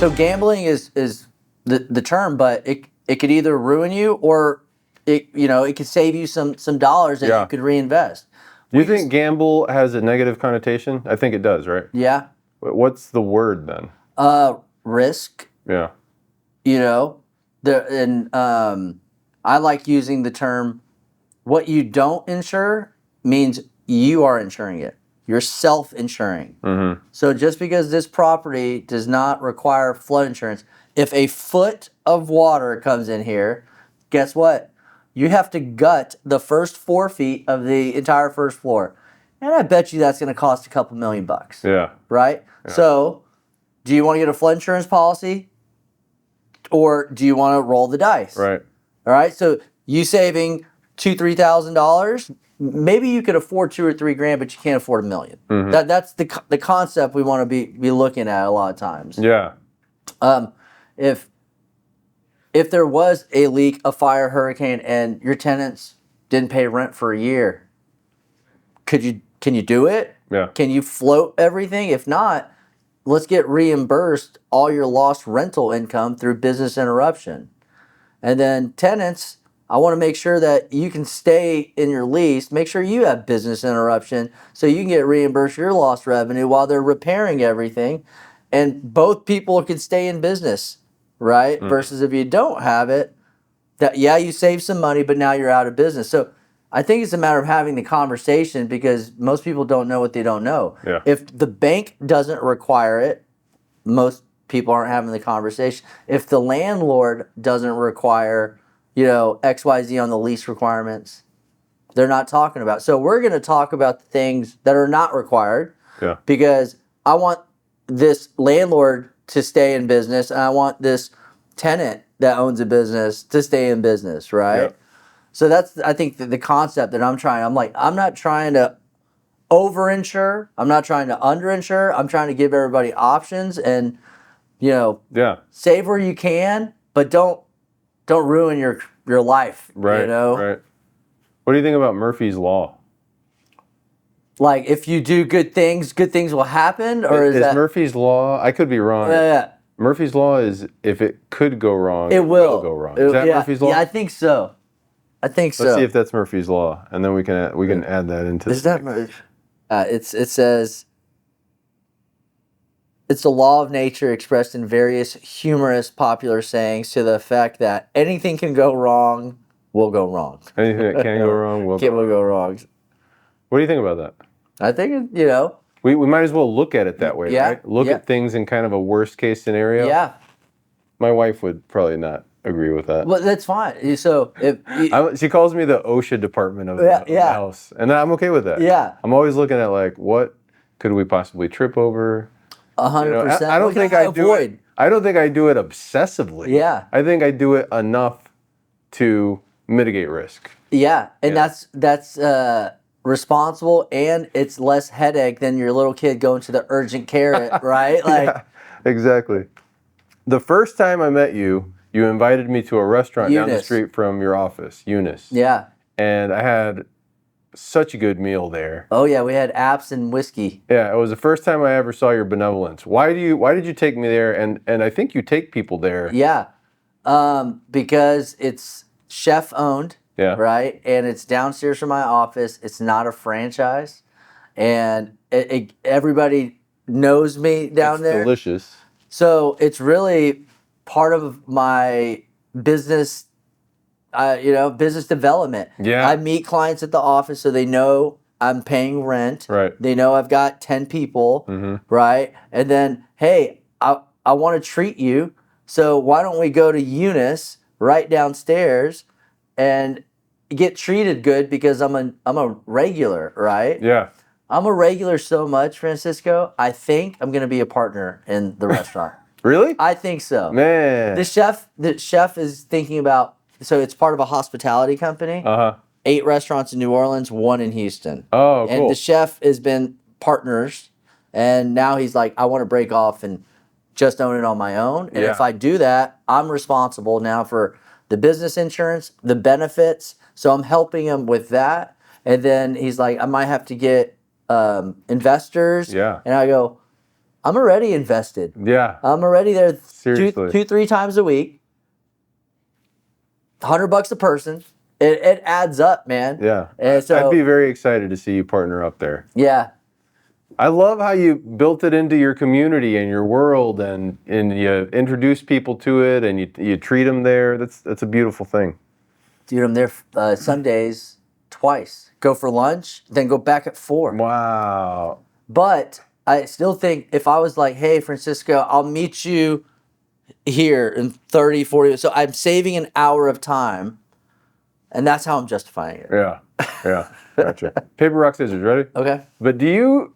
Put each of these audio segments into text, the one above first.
So gambling is the term, but it could either ruin you or it could save you some dollars that you could reinvest. Do you think gamble has a negative connotation? I think it does, right? Yeah. What's the word then? Risk. Yeah. I like using the term, what you don't insure means you are insuring it. You're self-insuring. Mm-hmm. So just because this property does not require flood insurance, if a foot of water comes in here, guess what? You have to gut the first 4 feet of the entire first floor. And I bet you that's going to cost a couple $1,000,000. Yeah. Right? Yeah. So do you want to get a flood insurance policy or do you want to roll the dice? Right. All right. So you saving $2,000-$3,000, maybe you could afford $2 or $3 grand, but you can't afford $1 million. Mm-hmm. That's the concept we want to be looking at a lot of times. Yeah. If there was a leak, a fire, hurricane, and your tenants didn't pay rent for a year, can you do it? Yeah. Can you float everything? If not, let's get reimbursed all your lost rental income through business interruption. And then tenants, I want to make sure that you can stay in your lease. Make sure you have business interruption so you can get reimbursed your lost revenue while they're repairing everything. And both people can stay in business, right? Mm-hmm. Versus if you don't have it, you save some money, but now you're out of business. So I think it's a matter of having the conversation because most people don't know what they don't know. Yeah. If the bank doesn't require it, most people aren't having the conversation. If the landlord doesn't require, XYZ on the lease requirements, they're not talking about. So we're going to talk about the things that are not required. Yeah. Because I want this landlord to stay in business and I want this tenant that owns a business to stay in business, right? Yeah. So that's, I think, the concept that I'm not trying to over-insure. I'm not trying to under-insure. I'm trying to give everybody options and, save where you can, but don't ruin your life. Right. Right. What do you think about Murphy's Law? Like, if you do good things will happen? Or is that Murphy's Law? I could be wrong. Yeah. Murphy's Law is if it could go wrong, it will go wrong. Is that Murphy's Law? Yeah, I think so. Let's see if that's Murphy's Law, and then we can add that into. Is that it says it's the law of nature expressed in various humorous popular sayings to the effect that anything can go wrong will go wrong. Anything that can go wrong will go wrong. What do you think about that? I think we might as well look at it that way, right? Look at things in kind of a worst case scenario. Yeah. My wife would probably not agree with that. Well, that's fine. So she calls me the OSHA department of the house, and I'm okay with that. Yeah. I'm always looking at what could we possibly trip over. 100%. I don't think I do it. I don't think I do it obsessively. Yeah. I think I do it enough to mitigate risk. Yeah, and that's responsible, and it's less headache than your little kid going to the urgent care, right? Yeah, exactly. The first time I met you, you invited me to a restaurant down the street from your office, Eunice. Yeah. And I had such a good meal there. Oh yeah, we had apps and whiskey. Yeah, it was the first time I ever saw your benevolence. Why did you take me there? And I think you take people there. Yeah, because it's chef owned. Yeah. Right, and it's downstairs from my office. It's not a franchise, and everybody knows me down there. Delicious. So it's really part of my business. Business development. Yeah. I meet clients at the office so they know I'm paying rent. Right. They know I've got 10 people. Mm-hmm. Right. And then, hey, I want to treat you. So why don't we go to Eunice right downstairs and get treated good because I'm a regular, right? Yeah. I'm a regular so much, Francisco. I think I'm going to be a partner in the restaurant. Really? I think so. Man. The chef is thinking about. So it's part of a hospitality company. 8 restaurants in New Orleans, 1 in Houston. Oh, cool. And the chef has been partners, and now he's like, I want to break off and just own it on my own. And if I do that, I'm responsible now for the business insurance, the benefits. So I'm helping him with that. And then he's like, I might have to get investors. Yeah. And I go, I'm already invested. Yeah. I'm already there Seriously. 2-3 times a week. $100 a person. It adds up, man. Yeah. And so I'd be very excited to see you partner up there. yeah. I love how you built it into your community and your world, and you introduce people to it, and you treat them there. That's a beautiful thing. Dude, I'm there some days twice. Go for lunch, then go back at 4. Wow. But I still think if I was like, hey, Francisco, I'll meet you here in 30, 40. So I'm saving an hour of time. And that's how I'm justifying it. Yeah. Yeah. Gotcha. Paper, rock, scissors. Ready? Okay. But do you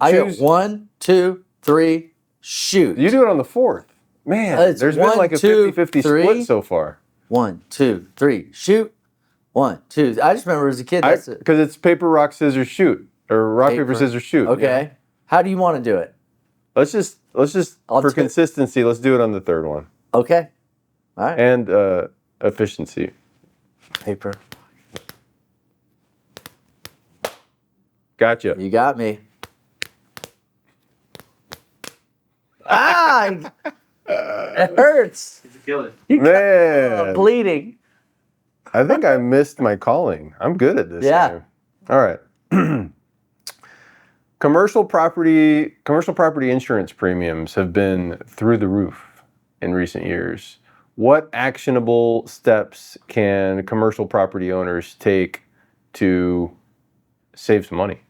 I choose? get 1, 2, 3, shoot. You do it on the 4th. Man, there's been like a 50-50 split so far. 1, 2, 3, shoot. 1, 2. I just remember as a kid. That's it. Because it's paper, rock, scissors, shoot, or rock, paper, scissors, shoot. Okay. Yeah. How do you want to do it? Let's just for consistency, let's do it on the third one. Okay. All right. And efficiency. Paper. Gotcha. You got me. Ah! It hurts. He's a killer. Man, Bleeding. I think I missed my calling. I'm good at this. Yeah. Game. All right. Commercial property insurance premiums have been through the roof in recent years. What actionable steps can commercial property owners take to save some money?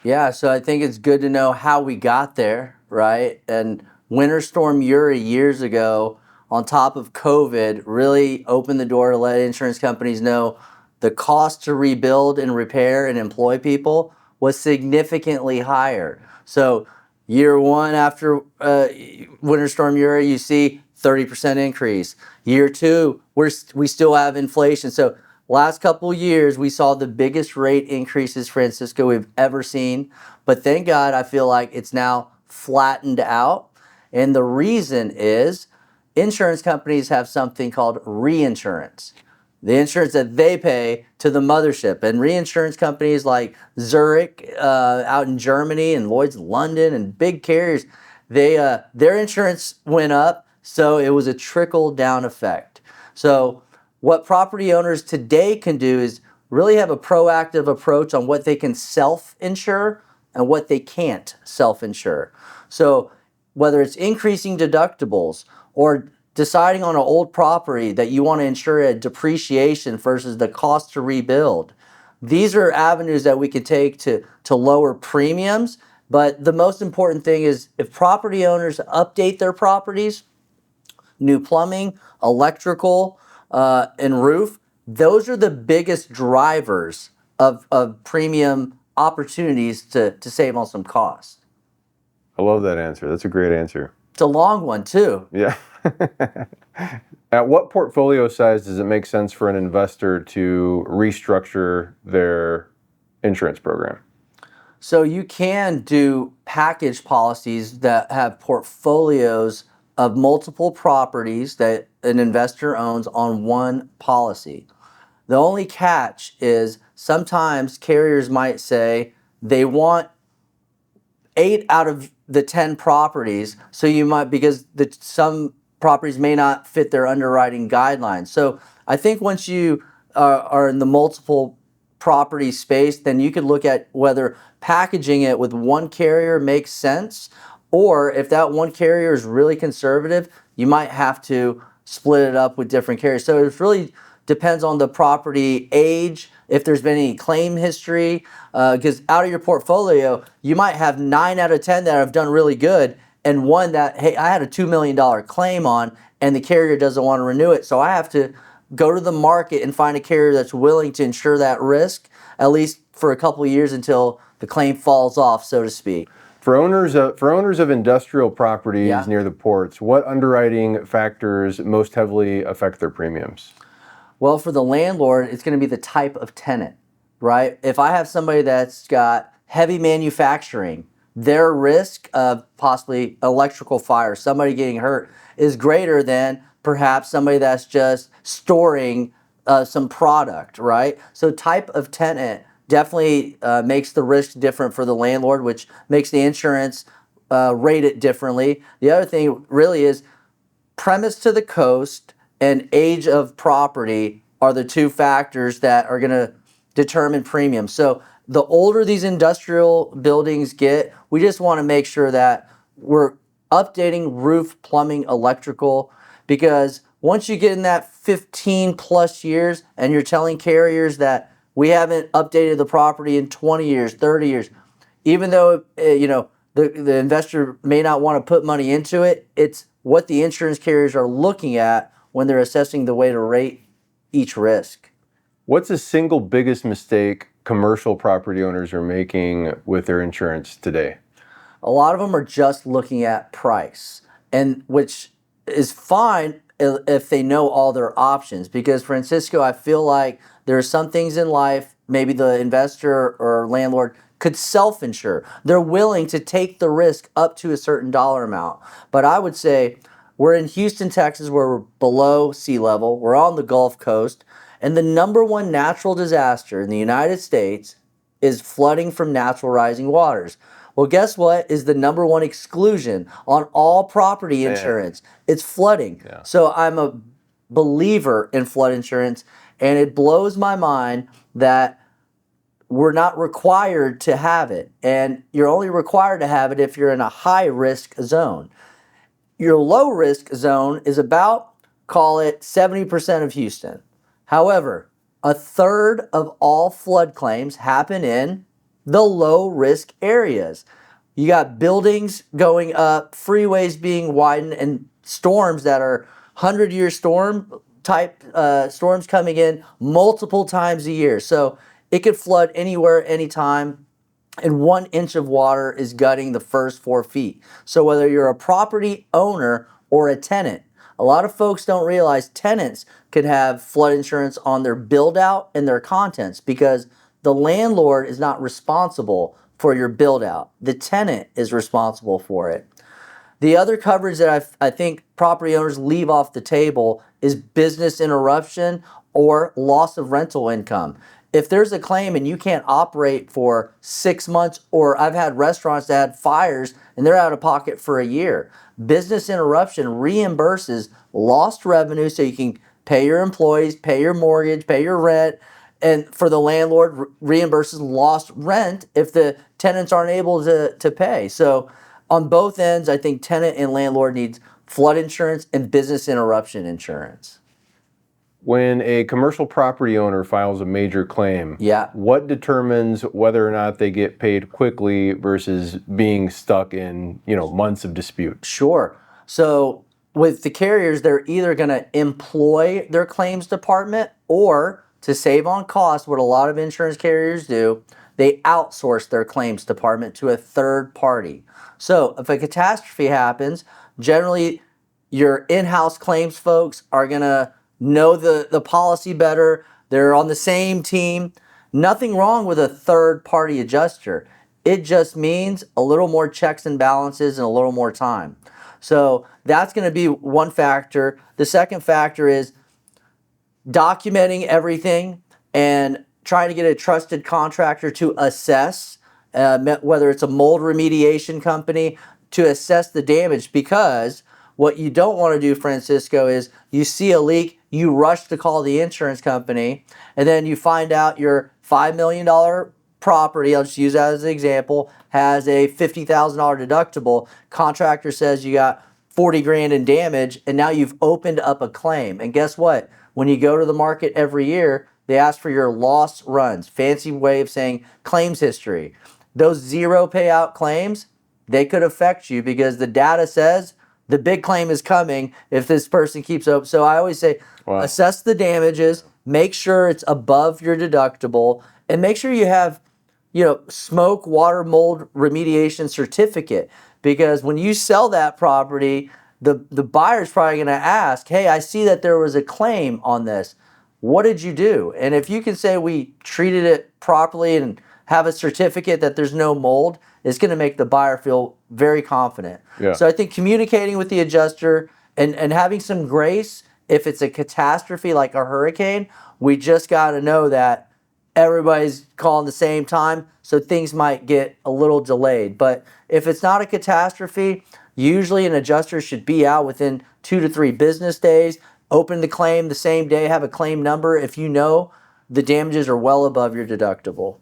Yeah, so I think it's good to know how we got there, right? And Winter Storm Uri years ago, on top of COVID, really opened the door to let insurance companies know the cost to rebuild and repair and employ people was significantly higher. So year one after Winter Storm Uri, you see 30% increase. Year two, we still have inflation. So last couple years, we saw the biggest rate increases, Francisco, we've ever seen. But thank God, I feel like it's now flattened out. And the reason is insurance companies have something called reinsurance. The insurance that they pay to the mothership. And reinsurance companies like Zurich out in Germany and Lloyd's London and big carriers, their insurance went up, so it was a trickle-down effect. So what property owners today can do is really have a proactive approach on what they can self-insure and what they can't self-insure. So whether it's increasing deductibles or deciding on an old property that you want to insure a depreciation versus the cost to rebuild. These are avenues that we can take to lower premiums. But the most important thing is if property owners update their properties, new plumbing, electrical, and roof, those are the biggest drivers of premium opportunities to save on some costs. I love that answer. That's a great answer. It's a long one too. Yeah. At what portfolio size does it make sense for an investor to restructure their insurance program? So you can do package policies that have portfolios of multiple properties that an investor owns on one policy. The only catch is sometimes carriers might say they want 8 out of the 10 properties, so you might, because some properties may not fit their underwriting guidelines. So I think once you are in the multiple property space, then you could look at whether packaging it with one carrier makes sense, or if that one carrier is really conservative, you might have to split it up with different carriers. So it really depends on the property age, if there's been any claim history, because out of your portfolio, you might have 9 out of 10 that have done really good, and one that, hey, I had a $2 million claim on, and the carrier doesn't want to renew it. So I have to go to the market and find a carrier that's willing to insure that risk, at least for a couple of years until the claim falls off, so to speak. For owners of industrial properties near the ports, what underwriting factors most heavily affect their premiums? Well, for the landlord, it's going to be the type of tenant, right? If I have somebody that's got heavy manufacturing, their risk of possibly electrical fire, somebody getting hurt, is greater than perhaps somebody that's just storing some product, right? So type of tenant definitely makes the risk different for the landlord, which makes the insurance rate it differently. The other thing really is premise to the coast and age of property are the two factors that are going to determine premium. So the older these industrial buildings get, we just want to make sure that we're updating roof, plumbing, electrical, because once you get in that 15 plus years and you're telling carriers that we haven't updated the property in 20 years, 30 years, even though the investor may not want to put money into it, it's what the insurance carriers are looking at when they're assessing the way to rate each risk. What's the single biggest mistake commercial property owners are making with their insurance today? A lot of them are just looking at price, and which is fine if they know all their options. Because Francisco, I feel like there are some things in life, maybe the investor or landlord could self-insure. They're willing to take the risk up to a certain dollar amount. But I would say we're in Houston, Texas, where we're below sea level. We're on the Gulf Coast. And the number one natural disaster in the United States is flooding from natural rising waters. Well, guess what is the number one exclusion on all property insurance? It's flooding. Yeah. So I'm a believer in flood insurance, and it blows my mind that we're not required to have it. And you're only required to have it if you're in a high risk zone. Your low risk zone is about, call it 70% of Houston. However, a third of all flood claims happen in the low risk areas. You got buildings going up, freeways being widened, and storms that are 100-year storm type storms coming in multiple times a year. So it could flood anywhere, anytime, and 1 inch of water is gutting the first 4 feet. So whether you're a property owner or a tenant, a lot of folks don't realize tenants could have flood insurance on their build out and their contents, because the landlord is not responsible for your build out. The tenant is responsible for it. The other coverage that I think property owners leave off the table is business interruption or loss of rental income. If there's a claim and you can't operate for 6 months, or I've had restaurants that had fires and they're out of pocket for a year, business interruption reimburses lost revenue so you can pay your employees, pay your mortgage, pay your rent, and for the landlord, reimburses lost rent if the tenants aren't able to pay. So on both ends, I think tenant and landlord needs flood insurance and business interruption insurance. When a commercial property owner files a major claim, Yeah. what determines whether or not they get paid quickly versus being stuck in, months of dispute? Sure. So with the carriers, they're either going to employ their claims department, or to save on costs, what a lot of insurance carriers do, they outsource their claims department to a third party. So if a catastrophe happens, generally your in-house claims folks are going to know the policy better. They're on the same team. Nothing wrong with a third party adjuster. It just means a little more checks and balances and a little more time. So that's going to be one factor. The second factor is documenting everything and trying to get a trusted contractor to assess, whether it's a mold remediation company, to assess the damage. Because what you don't want to do, Francisco, is you see a leak, you rush to call the insurance company, and then you find out your $5 million property, I'll just use that as an example, has a $50,000 deductible. Contractor says you got 40 grand in damage, and now you've opened up a claim. And guess what? When you go to the market every year, they ask for your loss runs. Fancy way of saying claims history. Those zero payout claims, they could affect you because the data says the big claim is coming if this person keeps open. So I always say, assess the damages, make sure it's above your deductible, and make sure you have, smoke, water, mold remediation certificate. Because when you sell that property, the buyer's probably going to ask, hey, I see that there was a claim on this. What did you do? And if you can say we treated it properly and have a certificate that there's no mold, it's going to make the buyer feel very confident. Yeah. So I think communicating with the adjuster and having some grace, if it's a catastrophe like a hurricane, we just got to know that everybody's calling the same time, so things might get a little delayed. But if it's not a catastrophe, usually an adjuster should be out within 2 to 3 business days, open the claim the same day, have a claim number if you know the damages are well above your deductible.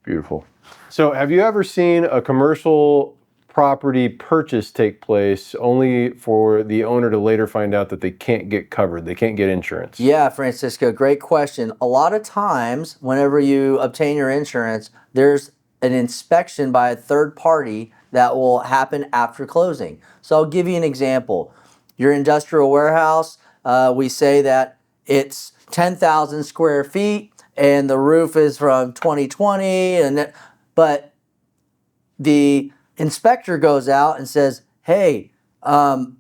Beautiful. So have you ever seen a commercial property purchase take place only for the owner to later find out that they can't get covered, they can't get insurance? Yeah, Francisco, great question. A lot of times, whenever you obtain your insurance, there's an inspection by a third party that will happen after closing. So I'll give you an example. Your industrial warehouse, we say that it's 10,000 square feet and the roof is from 2020, but the inspector goes out and says, hey,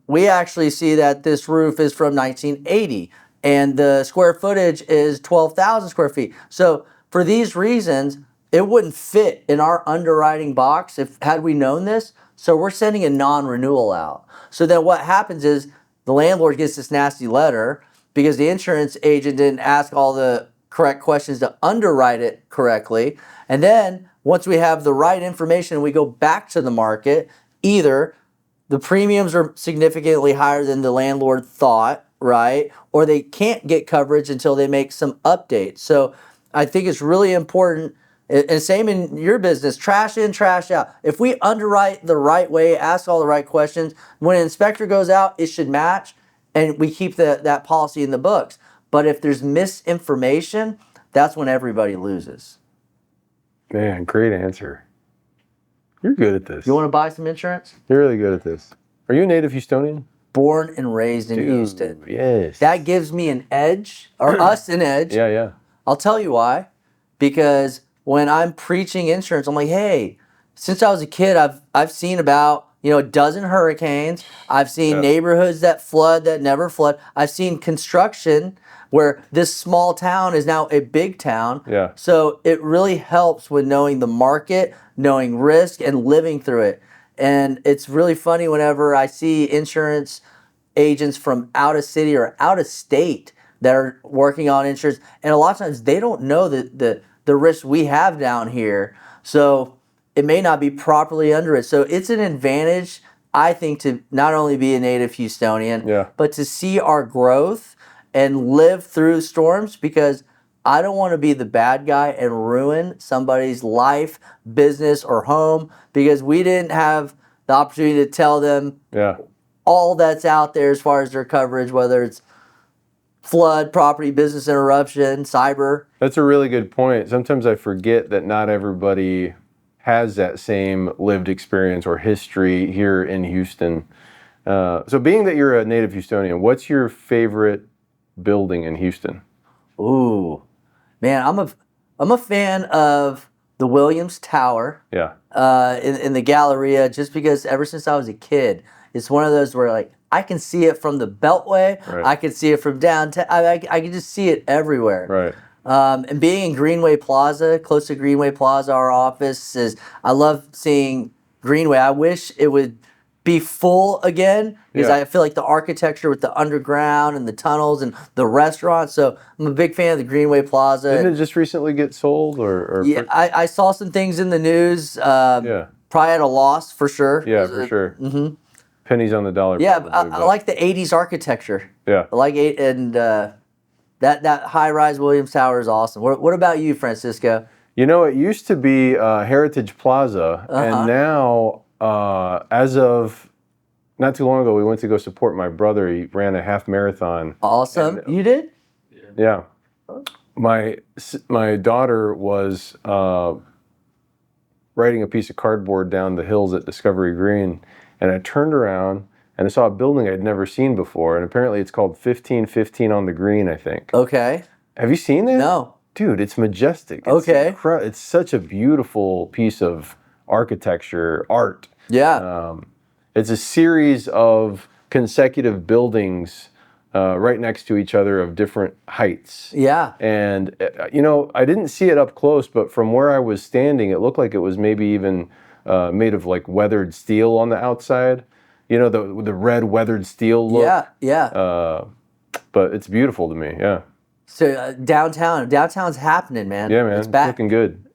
we actually see that this roof is from 1980 and the square footage is 12,000 square feet. So for these reasons, it wouldn't fit in our underwriting box had we known this. So we're sending a non-renewal out. So then what happens is the landlord gets this nasty letter because the insurance agent didn't ask all the correct questions to underwrite it correctly. And then once we have the right information, we go back to the market. Either the premiums are significantly higher than the landlord thought, right? Or they can't get coverage until they make some updates. So I think it's really important, and same in your business, trash in, trash out. If we underwrite the right way, ask all the right questions, when an inspector goes out, it should match, and we keep that policy in the books. But if there's misinformation, that's when everybody loses. Man, great answer. You're good at this. You want to buy some insurance? You're really good at this. Are you a native Houstonian? Born and raised in Houston. Yes. That gives me an edge, or us an edge. Yeah. I'll tell you why. Because when I'm preaching insurance, I'm like, hey, since I was a kid, I've seen about a dozen hurricanes. I've seen neighborhoods that flood that never flood. I've seen construction where this small town is now a big town. Yeah. So it really helps with knowing the market, knowing risk, and living through it. And it's really funny whenever I see insurance agents from out of city or out of state that are working on insurance, and a lot of times they don't know the risks we have down here. So it may not be properly underwritten. So it's an advantage, I think, to not only be a native Houstonian, but to see our growth and live through storms, because I don't want to be the bad guy and ruin somebody's life, business, or home because we didn't have the opportunity to tell them all that's out there as far as their coverage, whether it's flood, property, business interruption, cyber. That's a really good point. Sometimes I forget that not everybody has that same lived experience or history here in Houston. So being that you're a native Houstonian, what's your favorite building in Houston? Ooh, man, I'm a fan of the Williams Tower. Yeah. In the Galleria, just because ever since I was a kid, it's one of those where like I can see it from the Beltway. Right. I can see it from downtown. I can just see it everywhere. Right. And being in Greenway Plaza, close to Greenway Plaza, our office is. I love seeing Greenway. I wish it would be full again because I feel like the architecture with the underground and the tunnels and the restaurants. So I'm a big fan of the Greenway Plaza. Didn't it just recently get sold? Or yeah, I saw some things in the news. Probably at a loss for sure. Yeah, for sure. Mm-hmm. Pennies on the dollar. Yeah, I like the 80s architecture. Yeah. I like it, and that high-rise Williams Tower is awesome. What about you, Francisco? It used to be Heritage Plaza, and now, as of not too long ago, we went to go support my brother. He ran a half marathon. Awesome. You did? Yeah. My daughter was riding a piece of cardboard down the hills at Discovery Green, and I turned around and I saw a building I'd never seen before, and apparently it's called 1515 on the Green, I think. Okay. Have you seen that? No. Dude, it's majestic. It's okay. It's such a beautiful piece of architecture, art. Yeah. It's a series of consecutive buildings right next to each other of different heights. Yeah. And, I didn't see it up close, but from where I was standing, it looked like it was maybe even made of like weathered steel on the outside. The red weathered steel look. Yeah. But it's beautiful to me, yeah. So downtown's happening, man. Yeah, man, It's it's back. looking good.